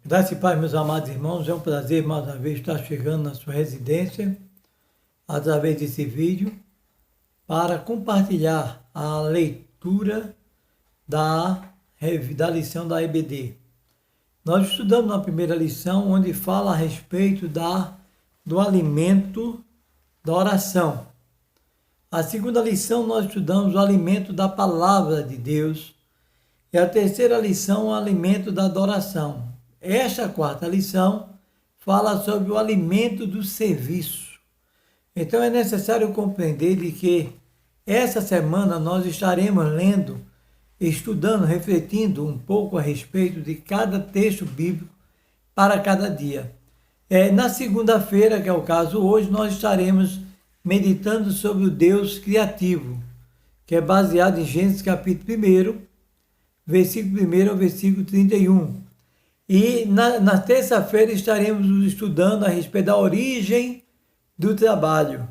Graça e paz, meus amados irmãos, é um prazer mais uma vez estar chegando na sua residência através desse vídeo para compartilhar a leitura da lição da EBD. Nós estudamos na primeira lição onde fala a respeito do alimento da oração. A segunda lição nós estudamos o alimento da palavra de Deus e a terceira lição o alimento da adoração. Esta quarta lição fala sobre o alimento do serviço. Então é necessário compreender de que essa semana nós estaremos lendo, estudando, refletindo um pouco a respeito de cada texto bíblico para cada dia. Na segunda-feira, que é o caso hoje, nós estaremos meditando sobre o Deus criativo, que é baseado em Gênesis capítulo 1, versículo 1 ao versículo 31. E na terça-feira estaremos estudando a respeito da origem do trabalho,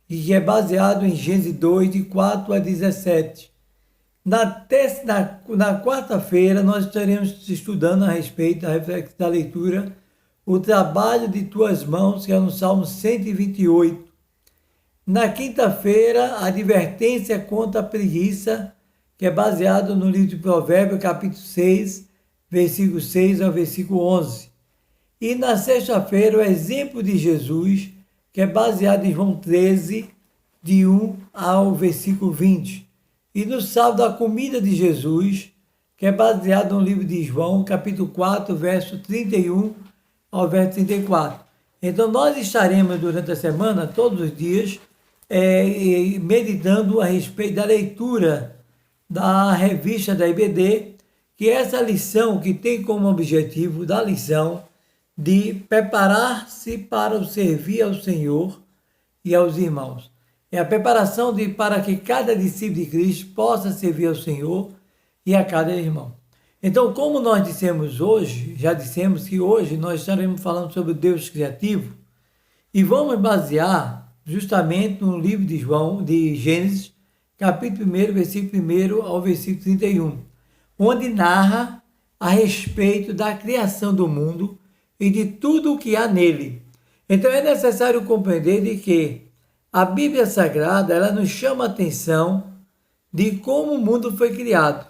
que é baseado em Gênesis 2, de 4 a 17. Na quarta-feira nós estaremos estudando a respeito da leitura o trabalho de tuas mãos, que é no Salmo 128. Na quinta-feira, a advertência contra a preguiça, que é baseado no livro de Provérbios, capítulo 6, versículo 6 ao versículo 11. E na sexta-feira, o exemplo de Jesus, que é baseado em João 13, de 1 ao versículo 20. E no sábado, a comida de Jesus, que é baseado no livro de João, capítulo 4, verso 31 ao verso 34. Então, nós estaremos durante a semana, todos os dias, meditando a respeito da leitura da revista da EBD, que é essa lição que tem como objetivo da lição de preparar-se para o servir ao Senhor e aos irmãos. É a preparação para que cada discípulo de Cristo possa servir ao Senhor e a cada irmão. Então, como nós dissemos hoje, já dissemos que hoje nós estaremos falando sobre o Deus criativo e vamos basear justamente no livro de Gênesis, capítulo 1, versículo 1 ao versículo 31. Onde narra a respeito da criação do mundo e de tudo o que há nele. Então é necessário compreender de que a Bíblia Sagrada ela nos chama a atenção de como o mundo foi criado.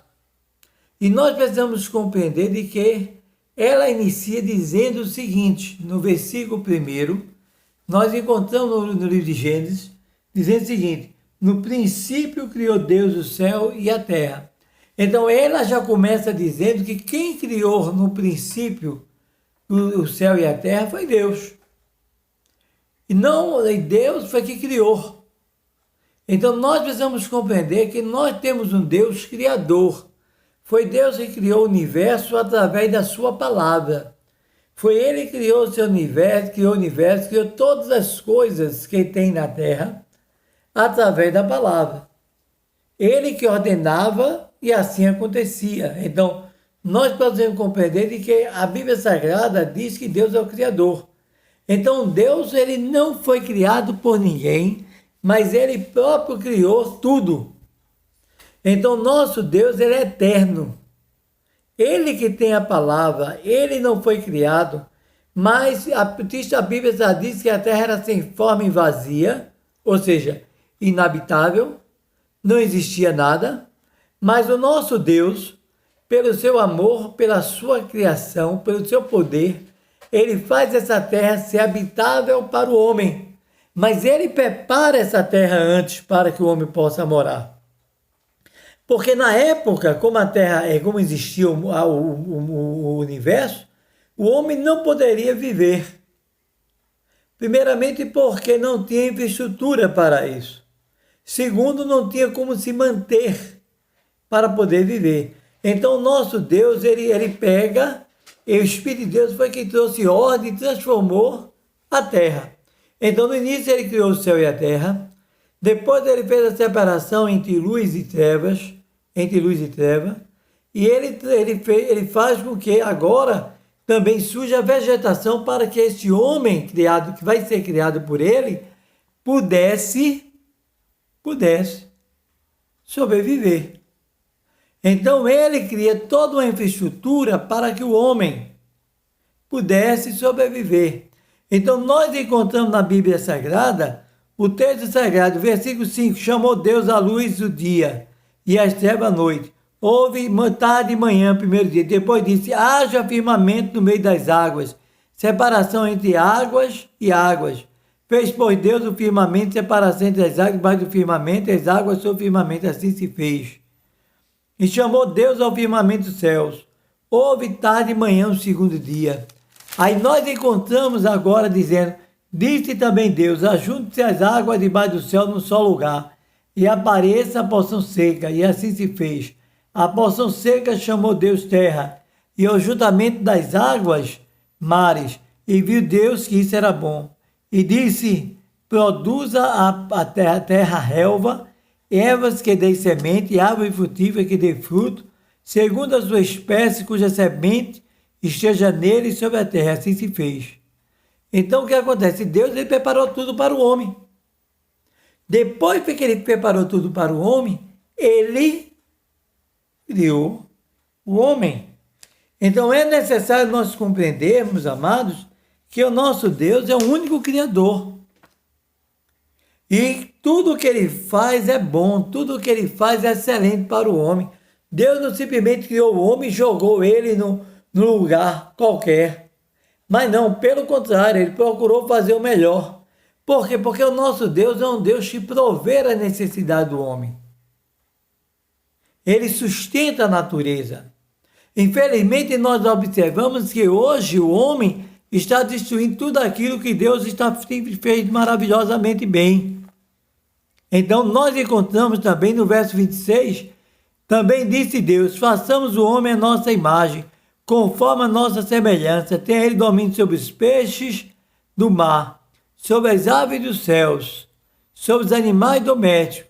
E nós precisamos compreender de que ela inicia dizendo o seguinte, no versículo 1, nós encontramos no livro de Gênesis, dizendo o seguinte: no princípio criou Deus o céu e a terra. Então, ela já começa dizendo que quem criou no princípio o céu e a terra foi Deus. E não Deus foi que criou. Então, nós precisamos compreender que nós temos um Deus criador. Foi Deus que criou o universo através da sua palavra. Foi Ele que criou o seu universo, criou todas as coisas que tem na terra através da palavra. Ele que ordenava e assim acontecia. Então, nós podemos compreender de que a Bíblia Sagrada diz que Deus é o Criador. Então, Deus ele não foi criado por ninguém, mas Ele próprio criou tudo. Então, nosso Deus ele é eterno. Ele que tem a palavra, Ele não foi criado, mas a Bíblia já diz que a terra era sem forma e vazia, ou seja, inabitável, não existia nada. Mas o nosso Deus, pelo seu amor, pela sua criação, pelo seu poder, Ele faz essa terra ser habitável para o homem. Mas Ele prepara essa terra antes para que o homem possa morar. Porque na época, como existia o universo, o homem não poderia viver. Primeiramente porque não tinha infraestrutura para isso. Segundo, não tinha como se manter para poder viver. Então, o nosso Deus, ele pega, e o Espírito de Deus foi quem trouxe ordem e transformou a terra. Então, no início, ele criou o céu e a terra. Depois, ele fez a separação entre luz e trevas, e ele faz com que agora também surja a vegetação para que este homem criado, que vai ser criado por ele, pudesse sobreviver. Então ele cria toda uma infraestrutura para que o homem pudesse sobreviver. Então nós encontramos na Bíblia Sagrada o texto sagrado, versículo 5, chamou Deus a luz do dia e as trevas à noite. Houve tarde e manhã, primeiro dia. Depois disse, haja firmamento no meio das águas, separação entre águas e águas. Fez, pois, Deus o firmamento, separação entre as águas debaixo do firmamento, e as águas sobre o firmamento, assim se fez. E chamou Deus ao firmamento dos céus. Houve tarde e manhã o segundo dia. Aí nós encontramos agora dizendo, disse também Deus, ajunte-se as águas debaixo do céu num só lugar, e apareça a porção seca, e assim se fez. A porção seca chamou Deus terra, e ao juntamento das águas, mares, e viu Deus que isso era bom. E disse, produza a terra relva, ervas que dê semente, e árvore frutífera que dê fruto, segundo a sua espécie, cuja semente esteja nele e sobre a terra. Assim se fez. Então o que acontece? Deus ele preparou tudo para o homem. Depois que ele preparou tudo para o homem, ele criou o homem. Então é necessário nós compreendermos, amados, que o nosso Deus é o único Criador. E tudo que ele faz é bom, tudo que ele faz é excelente para o homem. Deus não simplesmente criou o homem e jogou ele num lugar qualquer. Mas não, pelo contrário, ele procurou fazer o melhor. Por quê? Porque o nosso Deus é um Deus que provê a necessidade do homem. Ele sustenta a natureza. Infelizmente, nós observamos que hoje o homem está destruindo tudo aquilo que Deus está fez maravilhosamente bem. Então, nós encontramos também no verso 26, também disse Deus, façamos o homem à nossa imagem, conforme a nossa semelhança, tenha ele domínio sobre os peixes do mar, sobre as aves dos céus, sobre os animais domésticos,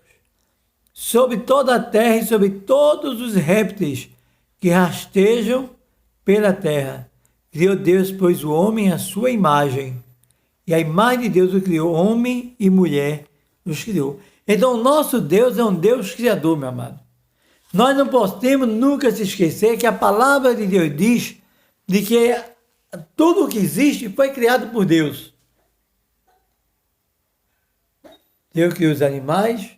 sobre toda a terra e sobre todos os répteis que rastejam pela terra. Criou Deus, pois, o homem à sua imagem. E a imagem de Deus o criou, homem e mulher os criou. Então, o nosso Deus é um Deus criador, meu amado. Nós não podemos nunca se esquecer que a palavra de Deus diz de que tudo o que existe foi criado por Deus. Deus criou os animais,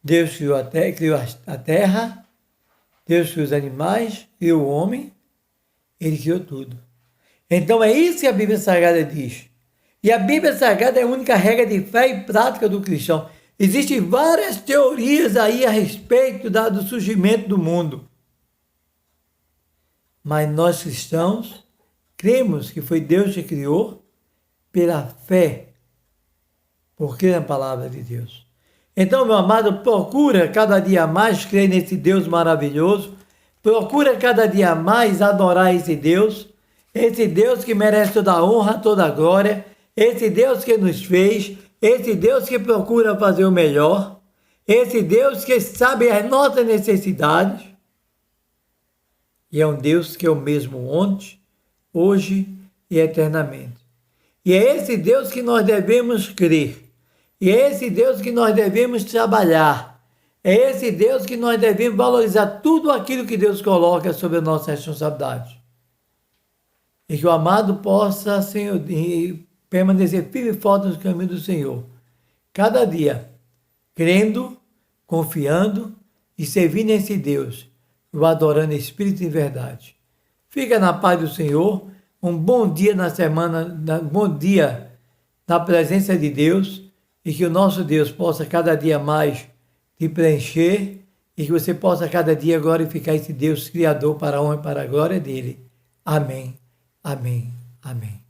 Deus criou a terra, Deus criou os animais, criou o homem, ele criou tudo. Então é isso que a Bíblia Sagrada diz. E a Bíblia Sagrada é a única regra de fé e prática do cristão. Existem várias teorias aí a respeito do surgimento do mundo. Mas nós cristãos cremos que foi Deus que criou pela fé, porque é a palavra de Deus. Então, meu amado, procura cada dia mais crer nesse Deus maravilhoso, procura cada dia mais adorar esse Deus que merece toda a honra, toda a glória, esse Deus que nos fez, esse Deus que procura fazer o melhor, esse Deus que sabe as nossas necessidades, e é um Deus que é o mesmo ontem, hoje e eternamente. E é esse Deus que nós devemos crer, e é esse Deus que nós devemos trabalhar, é esse Deus que nós devemos valorizar tudo aquilo que Deus coloca sobre a nossa responsabilidade. E que o amado possa, Senhor, permanecer firme e forte nos caminhos do Senhor. Cada dia, crendo, confiando e servindo esse Deus, o adorando em espírito e verdade. Fica na paz do Senhor, um bom dia na semana, um bom dia na presença de Deus, e que o nosso Deus possa cada dia mais te preencher, e que você possa cada dia glorificar esse Deus Criador para a honra e para a glória dele. Amém, amém, amém.